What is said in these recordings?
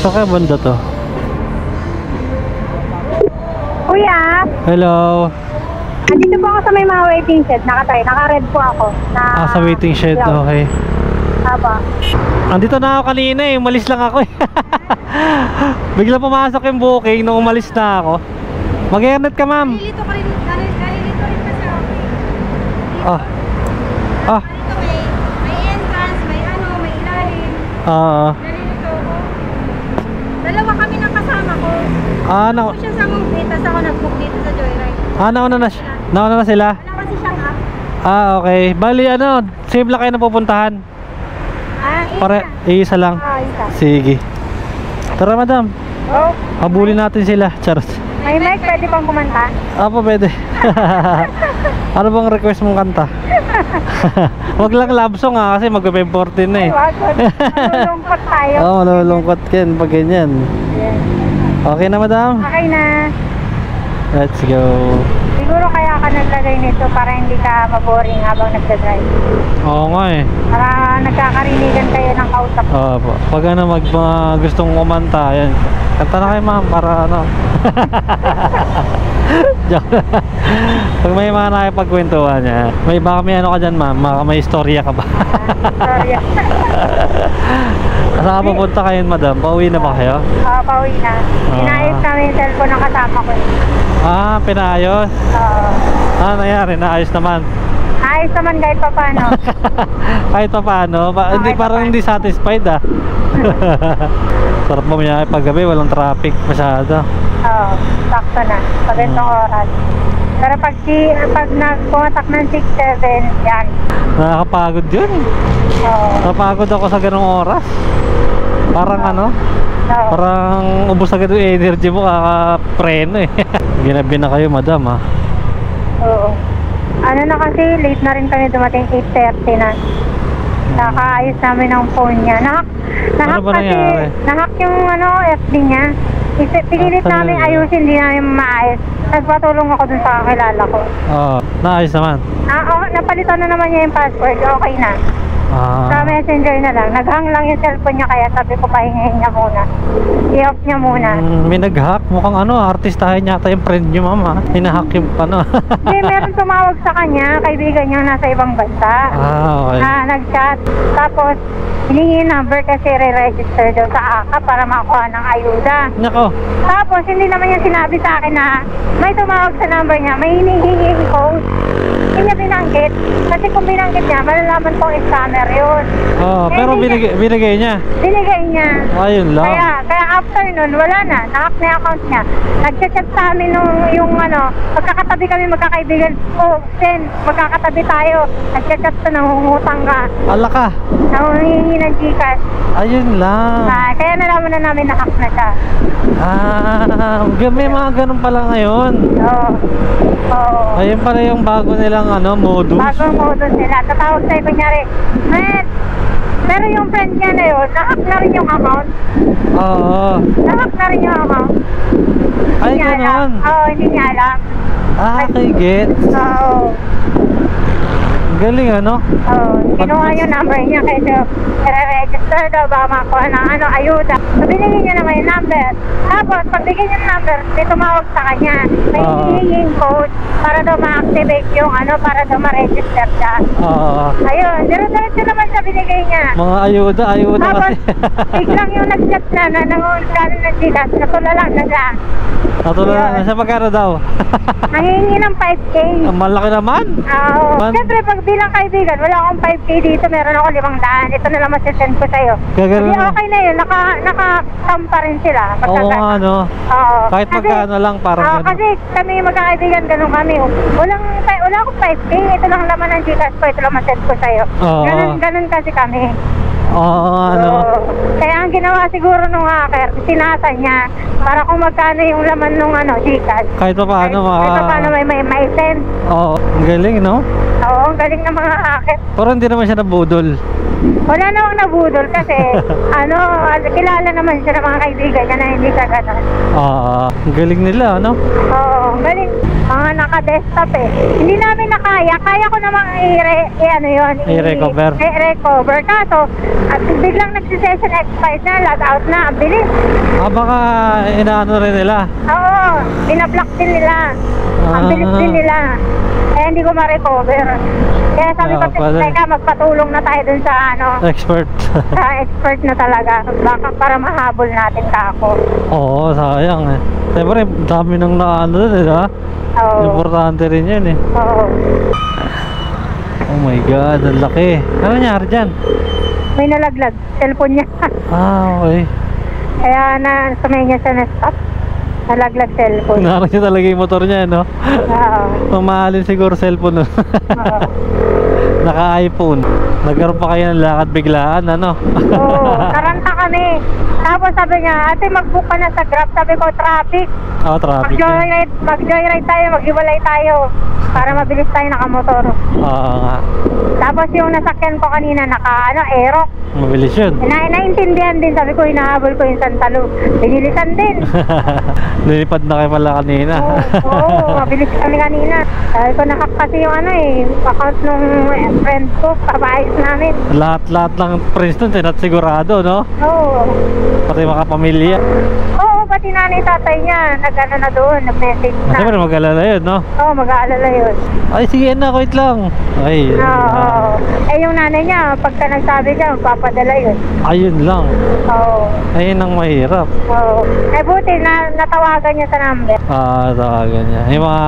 Saan kaya banda to? Kuya, Hello. andito po ako sa may mga waiting shed. Naka-red po ako. Sa waiting shed, okay. Aba. Andito na ako kanina eh, umalis lang ako eh. Bigla pumasok yung booking nung umalis na ako. Mag-internet ka, ma'am. Nalilito ka rin, nalilito rin kasi ako eh. Ah. Ah. Dito may entrance, may may ilalim. Oo. Nalilito ako. Dalawa kami ng kasama ko. Ano? Ako siya sa movie, tapos ako nag-book dito sa Joyride. Nauna na sila? Wala kasi siyang app. Okay. Bali same lang kayo na pupuntahan. Isa lang. Isa. Sige. Tara, madam. Oh, Habulin natin sila. Charot. may mic, pwede pang kumanta? Apo, pwede. Ano bang request mong kanta? Wag lang love song kasi mag-14 na eh. Wag, malulungkot tayo. Oo, malulungkot yan pag ganyan. Yes. Okay na, madam? Okay na. Let's go. Siguro kaya ka naglagay nito para hindi ka maboring habang nagdadrive. Oo nga eh. Para nagkakarinigan kayo ng kausap. Opo. Pag gustong kumanta, yan. Kanta na kayo, ma'am, para Joke. Pag may mga nakipagkwentuhan niya, baka may ka dyan, ma'am, may istorya ka ba? Sorry. Saan ka pupunta kayo, madam? Pauwi na ba kayo? Pauwi na. Inayos namin yung cellphone ng kasama ko. Pinayos? Oo. Nangyari? Naayos naman? Ayos naman kahit pa paano. Kahit pa paano? Parang hindi satisfied Sarap mo niya pag gabi, walang traffic masyado. Oo, sakto na. Pag itong oras. Pero pag pumatak ng 6-7, yan. Nakakapagod yun. Oo. Napagod ako sa ganong oras. Parang Oo. parang ubos agad yung energy mo, kakapreno eh. Ginabi na kayo, madam Oo. Ano na kasi, late na rin kami dumating, 8:30 na. Nakaayos namin ang phone niya. Ano ba nangyari? Nahack yung FB niya. Pinilit namin ayusin, hindi namin maayos. Nagpatulong ako dun sa kakilala ko. Naayos naman. Napalitan na naman niya yung password, okay na. Sa messenger na lang. Naghang lang yung cellphone niya, kaya sabi ko pahingahin niya muna. I-off niya muna. May nag-hack. Mukhang artistahin yata yung friend niyo, ma'am. Hinahack yung Hindi, meron tumawag sa kanya, kaibigan niya nasa ibang bansa. Okay. Nag-chat. Tapos, hiningi yung number kasi re-register daw sa AKA para makakuha ng ayuda. Nako. Tapos, hindi naman niya sinabi sa akin na may tumawag sa number niya, may hinihingi yung code. Hindi niya binanggit. Kasi kung binanggit niya, malalaman kong scammer yun. Pero binigay niya. Binigay niya. Ayun lang. Kaya after nun, wala na. Nahack na yung account niya. Nag-chat sa amin yung magkakatabi kami, magkakaibigan. Sen, magkakatabi tayo. Nag-chat sa nangungutang ka. Ala ka. Nangungingi ng Gcash. Ayun lang. Kaya nalaman na namin na hack na siya. May mga ganun pala ngayon. Oo. Ayun pala yung bago nilang modus. Bagong modus nila. Tatawag sa'yo, kunyari, pero yung friend niya na yun, nahack na rin yung account. Oo. Nahack na rin yung account. Ay, ganun. Hindi niya alam. Okay, gets. Oo. Galing, Kinuha yung number niya kasi i-register daw ba makakuha ng ayuda. So, binigyan niya naman yung number. Tapos, pagbigyan niya yung number, may tumawag sa kanya. May hihinging code para daw ma-activate yung para daw ma-register siya. Ayun, diretso naman siya binigay niya. Mga ayuda tapos, kasi. biglang yung nag-chat na nangungulan ng Gcash, natulala na siya. Natulala na siya, magkano daw? Nangihingi ng 5K. Ang malaki naman. Siyempre, pag bilang kaibigan, wala akong 5K dito, meron ako 500. Ito na lang masisend ko sa'yo. Hindi, okay na yun, naka-sampa rin sila. Oo nga, kahit magkano lang, parang gano'n. Kasi kami magkakaibigan, gano'n kami. Wala akong 5K, ito lang laman ng Gcash ko, ito lang masend ko sa'yo. Ganun kasi kami. Kaya ang ginawa siguro nung hacker, sinasa niya para kung magkano yung laman nung Gcash. Kahit pa paano may send. Ang galing, no? Oo, ang galing ng mga hacker. Pero hindi naman siya nabudol. Wala namang nabudol kasi kilala naman siya ng mga kaibigan niya na hindi siya ganun. Galing nila, ano? Oo, galing. Mga naka-desktop eh. Hindi namin nakaya. Kaya ko namang I-recover. I-recover. Kaso, at biglang nagsisession expired na, log out na. Ang bilis. Baka inaano rin nila. Oo, binablock din nila. Ang bilis din nila. Eh, hindi ko ma-recover. Kaya sabi ko, teka, magpatulong na tayo dun sa expert. sa expert na talaga. Baka para mahabol natin kako. Oo, sayang eh. Siyempre, dami nang naano dun eh, ha? Oo. Importante rin yun eh. Oo. Oh my God, ang laki. Ano nangyari dyan? May nalaglag. Cellphone niya. Okay. Kaya sumay niya siya na stop. Nalaglag cellphone. Naroon niya talaga yung motor niya, no? Oo. Mamahalin siguro cellphone, no? Oo. Naka-iPhone. Nagkaroon pa kayo ng lakad biglaan, ano? Oo. Karanta kami. Tapos sabi niya, ate mag-book ka na sa Grab. Sabi ko, traffic. Traffic yan. Mag-joyride tayo, mag-iwalay tayo. Para mabilis tayo nakamotor. Oo nga. Tapos yung nasakyan ko kanina, Aerox. Mabilis yun. Naintindihan din, sabi ko, hinahabol ko yung Santalo. Binilisan din. Nilipad na kayo pala kanina. Oo, mabilis kami kanina. Sabi ko, nahack kasi yung account nung friend ko, papaayos namin. Lahat-lahat ng friends nun, tinat sigurado, no? Oo. Pati mga pamilya. Oo, pati nanay tatay niya, na doon, nag-message na. Siyempre mag-alala yun, no? Oo, mag-aalala yun. Ay, sige na, wait lang. Ay, Oo. Eh, yung nanay niya, pagka nagsabi siya, magpapadala yun. ayun lang. Oo. Ayun ang mahirap. Oo. Eh, buti natawagan niya sa number. Tawagan niya. Yung mga,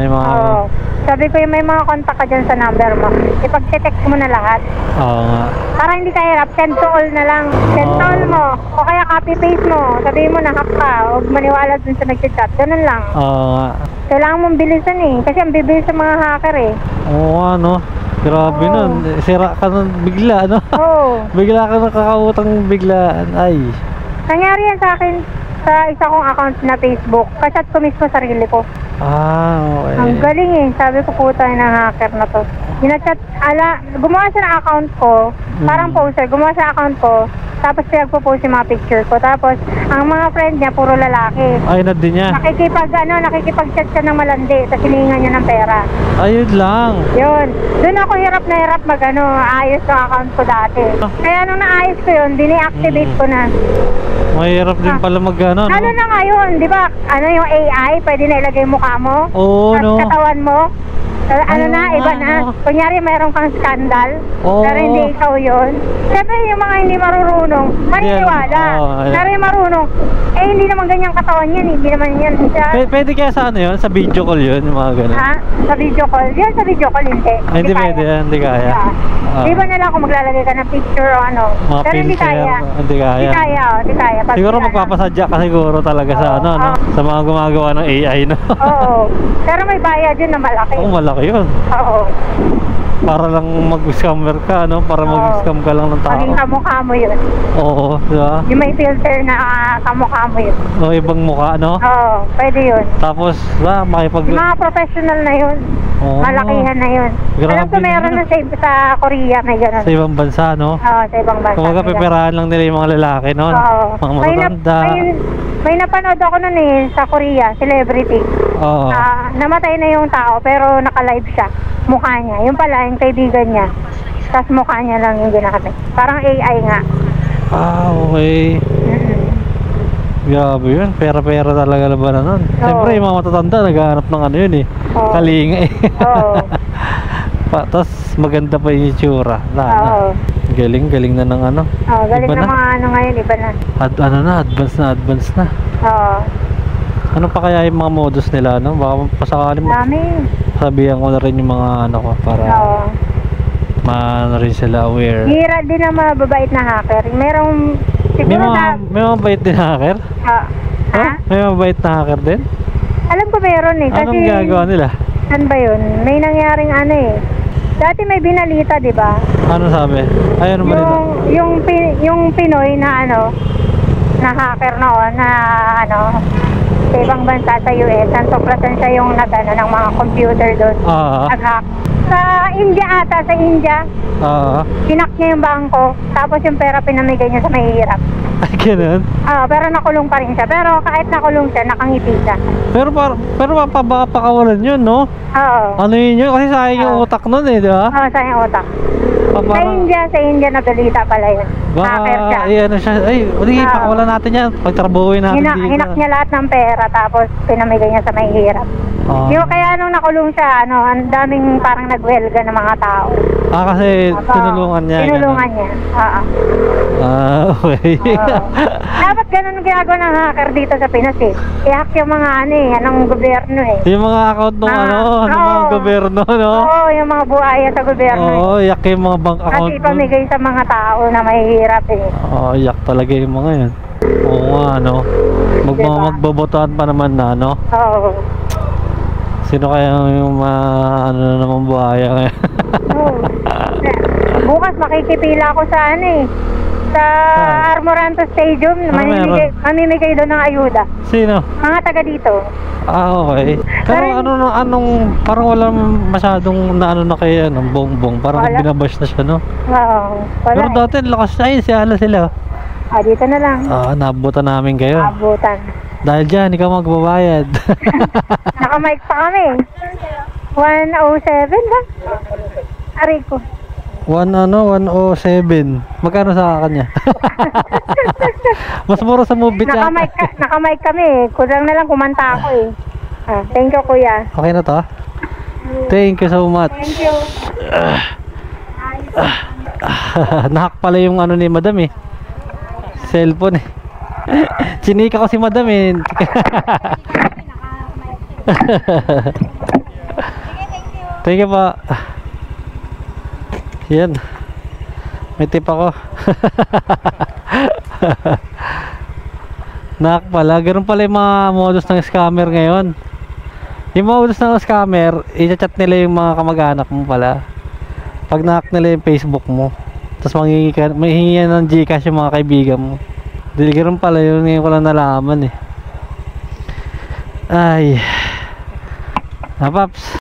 yung mga... Oo. Sabi ko, may mga contact ka dyan sa number mo. Ipag-text mo na lahat. Oo nga. Para hindi ka hirap, send to all na lang. Send to all mo. O kaya copy-paste mo. Sabihin mo na hack ka. Huwag maniwala dun sa nag-chat. Ganun lang. Oo nga. Kailangan mong bilisan eh. Kasi ang bibilis sa mga hacker eh. Oo nga, no? Grabe nun. Sira ka nun bigla, no? Oo. Bigla ka nakakautang biglaan. Ay. Nangyari yan sa akin sa isa kong account na Facebook. Kachat ko mismo sarili ko. Okay. Ang galing eh. Sabi ko puta ng hacker na to. Ginachat, gumawa siya ng account ko. Parang poster. Gumawa siya ng account ko. Tapos pinagpo-post yung mga picture ko. Tapos, ang mga friend niya, puro lalaki. Ay, na din niya. Nakikipag-chat siya ng malandi. Tapos hiningan niya ng pera. Ayun lang. Yun. Doon ako hirap na hirap ayos yung account ko dati. Kaya nung naayos ko yun, dini-activate ko na. Mahirap din pala no? Ano na ngayon, di ba? Yung AI, pwede na ilagay mukha mo. Oo, no? Katawan mo. Iba na. Kunyari, mayroon kang skandal. Pero hindi ikaw yun. Siyempre, yung mga hindi marurunong, maniniwala. Pero yung marunong, hindi naman ganyan katawan yan. Hindi naman yan. Pwede kaya sa yun? Sa video call yun? Yung mga ganun. Ha? Sa video call? Yan, sa video call, hindi. Hindi pwede yan. Hindi kaya. Di ba nila kung maglalagay ka ng picture o ano? Mga pero hindi kaya. Hindi kaya. Hindi kaya. Siguro magpapasadya ka siguro talaga sa sa mga gumagawa ng AI, no? Oo. Pero may bayad yun na malaki. Malaki yun. Oo. Para lang mag-scammer ka, no? Para mag-scam ka lang ng tao. Maging kamukha mo yun. Oo, diba? Yung may filter na kamukha mo yun. O ibang mukha, no? Oo, pwede yun. Tapos, makipag... Yung mga professional na yun. Malakihan na yun. Grabe. Alam ko meron na sa Korea, may gano'n. Sa ibang bansa, no? Oo, sa ibang bansa. Kumbaga, peperahan lang nila yung mga lalaki, no? Oo. Mga matatanda. May napanood ako nun sa Korea, celebrity. Oo. Namatay na yung tao, pero naka-live siya. Mukha niya. Yung pala, yung kaibigan niya. Tapos mukha niya lang yung ginamit. Parang AI nga. Okay. Grabe yun. Pera-pera talaga labanan nun. Siyempre, yung mga matatanda, naghahanap ng yun eh. Kalinga eh. Oo. Tapos, maganda pa yung itsura. Oo. Galing na ng Oo, galing na mga ngayon, iba na. Advance na. Oo. Ano pa kaya yung mga modus nila, no? Baka pasakali mo. Dami. Sabihan ko na rin yung mga ko para maano rin sila aware. Hira din ang mga babait na hacker. Merong siguro may mga mabait din na hacker? May mabait na hacker din? Alam ko meron eh. Kasi, anong ginagawa nila? Saan ba yun? May nangyaring dati may binalita, di ba? Ano sabi? Ay, ano balita? Yung Pinoy na na hacker noon na sa ibang bansa sa US, nantuklasan siya yung ng mga computer doon. Nag-hack. Sa India ata, sa India. Oo. Hinak niya yung bangko, tapos yung pera pinamigay niya sa mahihirap. Ay, ganun. Pero nakulong pa rin siya. Pero kahit nakulong siya, nakangiti siya. Pero baka pakawalan yun, no? Oo. Ano yun? Kasi sayang yung utak nun eh, di ba? Oo, sa yung utak. Sa Parang, India na balita pala yun. Hacker siya. baka, ano siya, ay, pakawalan natin yan. Pagtrabuhin natin dito. Hinak niya lahat ng pera, tapos pinamigay niya sa mahihirap. Yung kaya nung nakulong siya, ang daming parang nagwelga ng mga tao. Kasi tinulungan niya. Tinulungan niya. Oo. Okay. Dapat ganun ang ginagawa ng hacker dito sa Pinas eh. I-hack yung mga anong gobyerno eh. Yung mga account ng ng mga gobyerno, no? Oo, yung mga buhaya sa gobyerno. Oo, yak yung mga bank account. Kasi ipamigay sa mga tao na mahihirap eh. Oo, yak talaga yung mga yan. Oo nga, no? Diba? Magbobotohan pa naman na, no? Oo. Sino kaya yung ano na naman buhaya ngayon? Oo. Bukas makikipila ako sa sa Armoranto Stadium. Mamimigay doon ng ayuda. Sino? Mga taga dito. Okay. Pero anong parang wala masyadong naano na kay bongbong. Parang binabash na siya, no? Oo. Wala. Pero dati lakas na si Ala sila. Dito na lang. Naabutan namin kayo. Abutan. Dahil dyan, ikaw magbabayad. Naka-mic pa kami. 107 ba? Aray ko. 107. Magkano sa kanya? Mas mura sa movie chat. Naka-mic kami. Kulang na lang kumanta ako eh. Thank you, kuya. Okay na to? Thank you so much. Thank you. Nahack pala yung ni madam eh. Cellphone eh. Chinika ko si madam eh. Thank you pa. Yan. May tip ako. Nahack pala. Ganun pala yung mga modus ng scammer ngayon. Yung modus ng scammer, i-chat nila yung mga kamag-anak mo pala. Pag nahack nila yung Facebook mo, tapos manghihingi ng Gcash yung mga kaibigan mo. Ganun pala yun, ngayon ko lang nalaman eh. Ay. Paps.